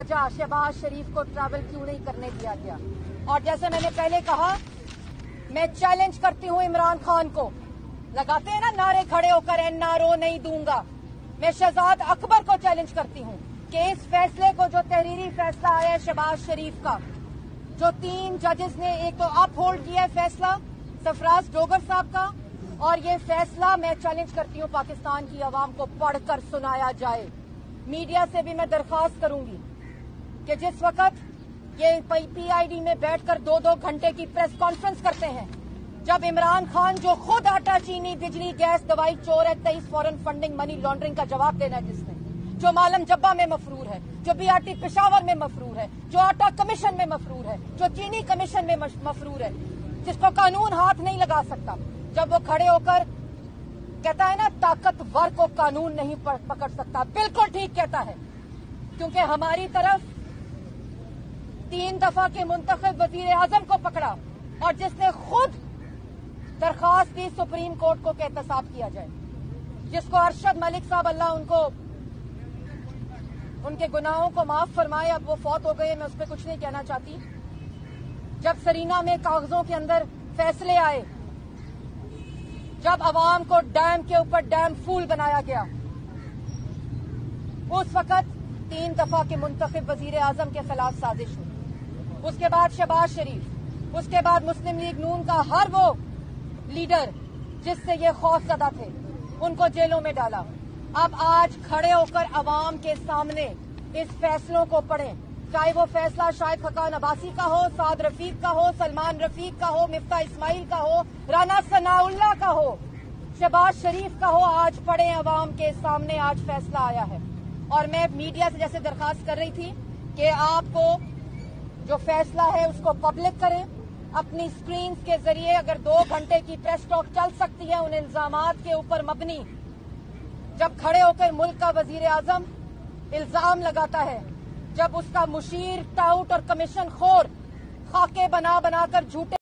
शहबाज शरीफ को ट्रैवल क्यों नहीं करने दिया गया। और जैसे मैंने पहले कहा, मैं चैलेंज करती हूं इमरान खान को, लगाते हैं ना नारे खड़े होकर, एनआरओ नहीं दूंगा। मैं शहजाद अकबर को चैलेंज करती हूं कि इस फैसले को, जो तहरीरी फैसला आया है शहबाज शरीफ का, जो 3 जजेस ने एक तो अप होल्ड किया है फैसला सरफराज डोगर साहब का, और ये फैसला मैं चैलेंज करती हूं पाकिस्तान की आवाम को पढ़कर सुनाया जाए। मीडिया से भी मैं दरख्वास्त करूंगी कि जिस वक्त ये पीआईडी में बैठकर 2-2 घंटे की प्रेस कॉन्फ्रेंस करते हैं, जब इमरान खान जो खुद आटा, चीनी, बिजली, गैस, दवाई चोर है, 23 फॉरेन फंडिंग, मनी लॉन्ड्रिंग का जवाब देना है जिसने, जो मालम जब्बा में मफरूर है, जो बीआरटी पेशावर में मफरूर है, जो आटा कमीशन में मफरूर है, जो चीनी कमीशन में मफरूर है, जिसको कानून हाथ नहीं लगा सकता, जब वो खड़े होकर कहता है ना ताकतवर को कानून नहीं पकड़ सकता, बिल्कुल ठीक कहता है। क्योंकि हमारी तरफ 3 दफा के मुंतखब वजीर आजम को पकड़ा और जिसने खुद दरखास्त दी सुप्रीम कोर्ट को कि एहतसाब किया जाए, जिसको अरशद मलिक साहब, अल्लाह उनको उनके गुनाहों को माफ फरमाए, अब वो फौत हो गए, मैं उस पर कुछ नहीं कहना चाहती। जब सरीना में कागजों के अंदर फैसले आए, जब अवाम को डैम के ऊपर डैम फूल बनाया गया, उस वक्त 3 दफा के मुंतखब वजीर आजम के खिलाफ साजिश हुई। उसके बाद शहबाज शरीफ, उसके बाद मुस्लिम लीग नून का हर वो लीडर जिससे ये खौफजदा थे, उनको जेलों में डाला। अब आज खड़े होकर अवाम के सामने इस फैसलों को पढ़ें, चाहे वो फैसला शाहिद खकान अब्बासी का हो, साद रफीक का हो, सलमान रफीक का हो, मिफ्ता इस्माइल का हो, राना सनाउल्लाह का हो, शहबाज शरीफ का हो, आज पढ़ें, अवाम के सामने आज फैसला आया है। और मैं मीडिया से जैसे दरखास्त कर रही थी कि आपको जो फैसला है उसको पब्लिक करें, अपनी स्क्रीन के जरिए, अगर 2 घंटे की प्रेस टॉक चल सकती है उन इल्जामात के ऊपर मबनी, जब खड़े होकर मुल्क का वजीर आजम इल्जाम लगाता है, जब उसका मुशीर, टाउट और कमीशन खोर खाके बनाकर झूठे